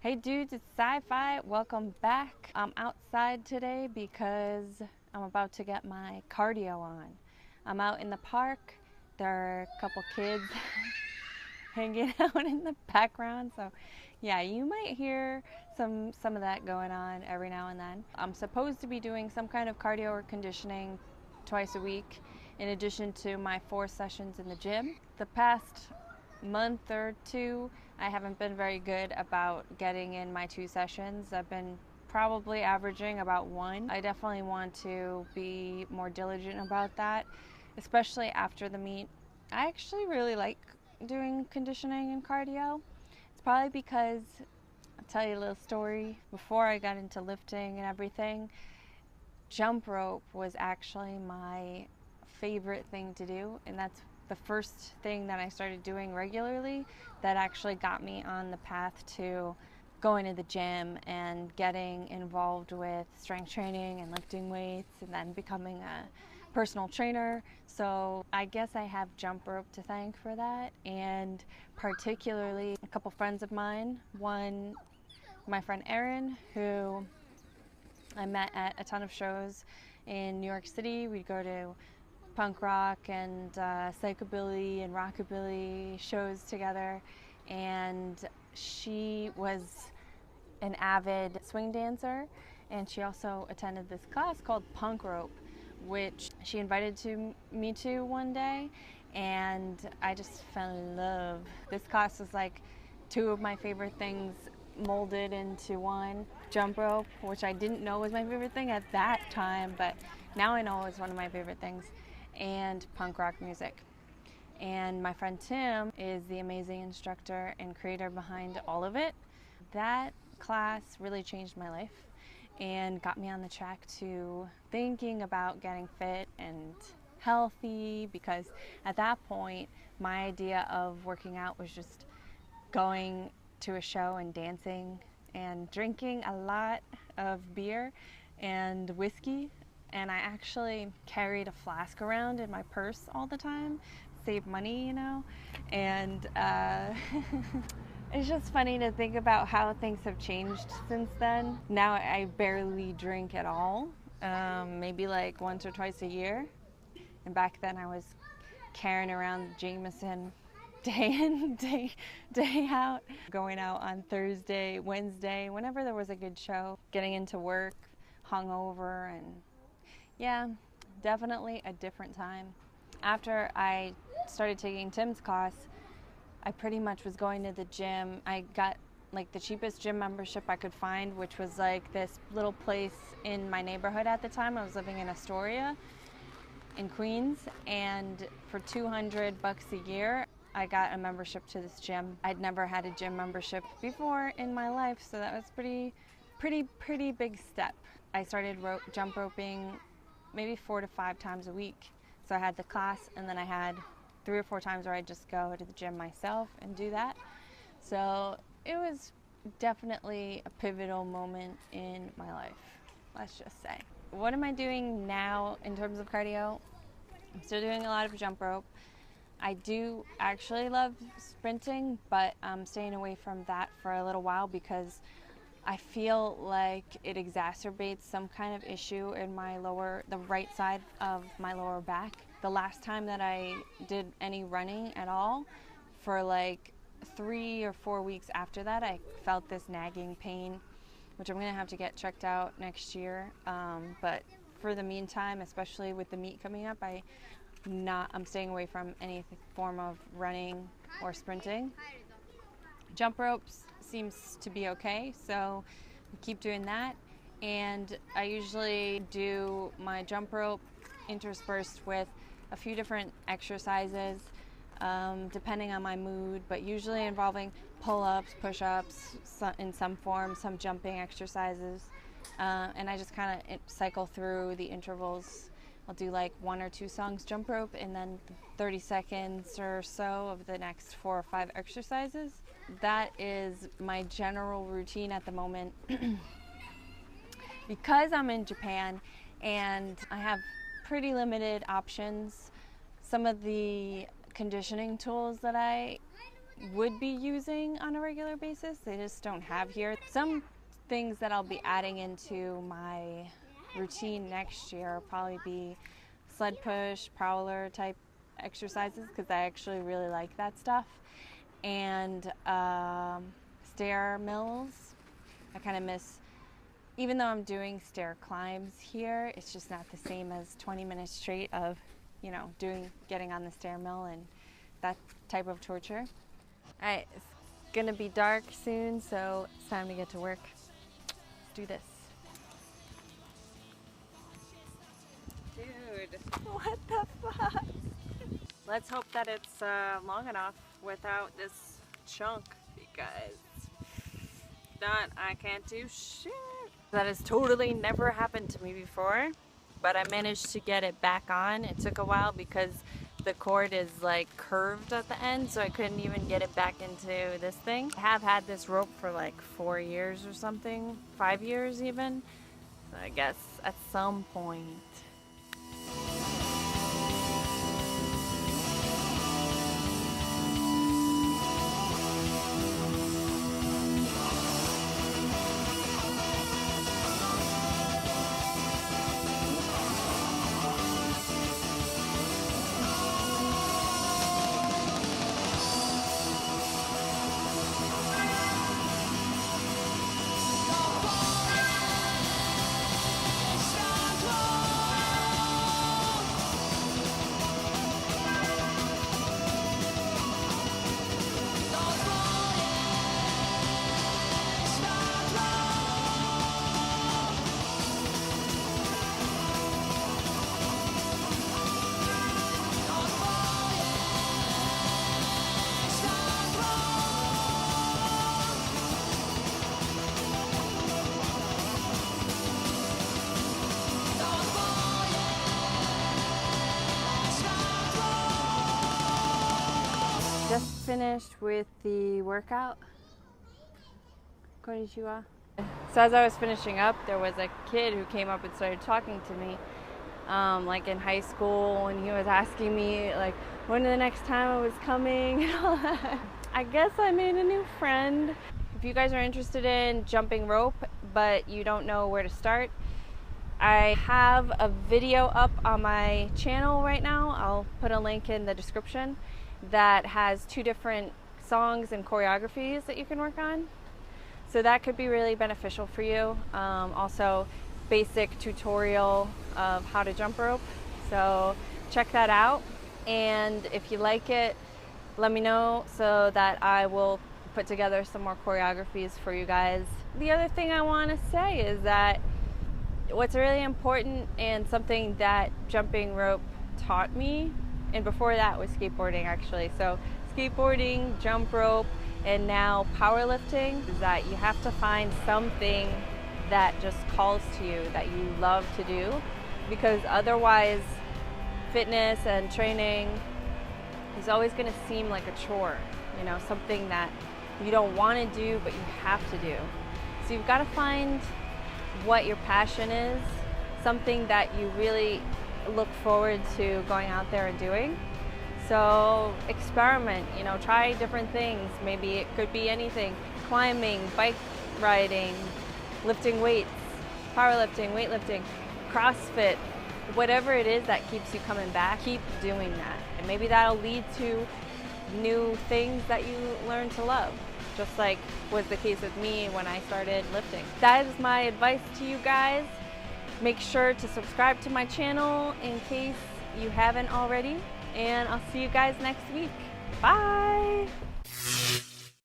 Hey dudes, it's Sahy-fi. Welcome back. I'm outside today because I'm about to get my cardio on. I'm out in the park. There are a couple kids hanging out in the background. So yeah, you might hear some of that going on every now and then. I'm supposed to be doing some kind of cardio or conditioning twice a week in addition to my 4 sessions in the gym. The past month or two, I haven't been very good about getting in my 2 sessions. I've been probably averaging about 1. I definitely want to be more diligent about that, especially after the meet. I actually really like doing conditioning and cardio. It's probably because, I'll tell you a little story. Before I got into lifting and everything, jump rope was actually my favorite thing to do, and that's the first thing that I started doing regularly that actually got me on the path to going to the gym and getting involved with strength training and lifting weights and then becoming a personal trainer. So I guess I have jump rope to thank for that, and particularly a couple friends of mine. One, my friend Erin, who I met at a ton of shows in New York City. We'd go to punk rock and psychobilly and rockabilly shows together, and she was an avid swing dancer, and she also attended this class called punk rope, which she invited me to one day, and I just fell in love. This class was like 2 of my favorite things molded into one. Jump rope, which I didn't know was my favorite thing at that time, but now I know it's one of my favorite things, and punk rock music. And my friend Tim is the amazing instructor and creator behind all of it. That class really changed my life and got me on the track to thinking about getting fit and healthy, because at that point my idea of working out was just going to a show and dancing and drinking a lot of beer and whiskey. And I actually carried a flask around in my purse all the time, save money, you know. And it's just funny to think about how things have changed since then. Now I barely drink at all, maybe like once or twice a year. And back then I was carrying around Jameson day in, day out, going out on Thursday, Wednesday, whenever there was a good show, getting into work, hungover, and yeah, definitely a different time. After I started taking Tim's class, I pretty much was going to the gym. I got like the cheapest gym membership I could find, which was like this little place in my neighborhood at the time. I was living in Astoria in Queens, and for $200 a year, I got a membership to this gym. I'd never had a gym membership before in my life, so that was pretty big step. I started jump roping maybe 4 to 5 times a week. So I had the class, and then I had 3 or 4 times where I'd just go to the gym myself and do that. So it was definitely a pivotal moment in my life, let's just say. What am I doing now in terms of cardio? I'm still doing a lot of jump rope. I do actually love sprinting, but I'm staying away from that for a little while because I feel like it exacerbates some kind of issue in the right side of my lower back. The last time that I did any running at all, for like 3 or 4 weeks after that, I felt this nagging pain, which I'm gonna have to get checked out next year. But for the meantime, especially with the meet coming up, I'm staying away from any form of running or sprinting. Jump ropes seems to be okay, so keep doing that. And I usually do my jump rope interspersed with a few different exercises, depending on my mood, but usually involving pull-ups, push-ups in some form, some jumping exercises, and I just kind of cycle through the intervals. I'll do like 1 or 2 songs jump rope, and then 30 seconds or so of the next 4 or 5 exercises. That is my general routine at the moment. Because I'm in Japan and I have pretty limited options, some of the conditioning tools that I would be using on a regular basis. They just don't have here. Some things that I'll be adding into my routine next year will probably be sled push, prowler type exercises, because I actually really like that stuff, and stair mills. I kind of miss, even though I'm doing stair climbs here, it's just not the same as 20 minutes straight of, you know, getting on the stair mill and that type of torture. All right, it's gonna be dark soon, so it's time to get to work. Let's do this. Dude, what the fuck? Let's hope that it's long enough without this chunk, because if not, I can't do shit. That has totally never happened to me before, but I managed to get it back on. It took a while because the cord is like curved at the end, so I couldn't even get it back into this thing. I have had this rope for like 4 years or something, 5 years even. So I guess at some point. Just finished with the workout. Konnichiwa. So as I was finishing up, there was a kid who came up and started talking to me, like in high school, and he was asking me like when the next time I was coming and all that. I guess I made a new friend. If you guys are interested in jumping rope, but you don't know where to start, I have a video up on my channel right now. I'll put a link in the description that has 2 different songs and choreographies that you can work on. So that could be really beneficial for you. Also, basic tutorial of how to jump rope. So check that out. And if you like it, let me know so that I will put together some more choreographies for you guys. The other thing I want to say is that what's really important and something that jumping rope taught me, and before that was skateboarding actually. So skateboarding, jump rope, and now powerlifting, is that you have to find something that just calls to you, that you love to do, because otherwise fitness and training is always going to seem like a chore, you know, something that you don't want to do but you have to do. So you've got to find what your passion is, something that you really look forward to going out there and doing. So experiment, you know, try different things. Maybe it could be anything: climbing, bike riding, lifting weights, powerlifting, weightlifting, CrossFit, whatever it is that keeps you coming back, keep doing that. And maybe that'll lead to new things that you learn to love, just like was the case with me when I started lifting. That is my advice to you guys. Make sure to subscribe to my channel in case you haven't already, and I'll see you guys next week. Bye!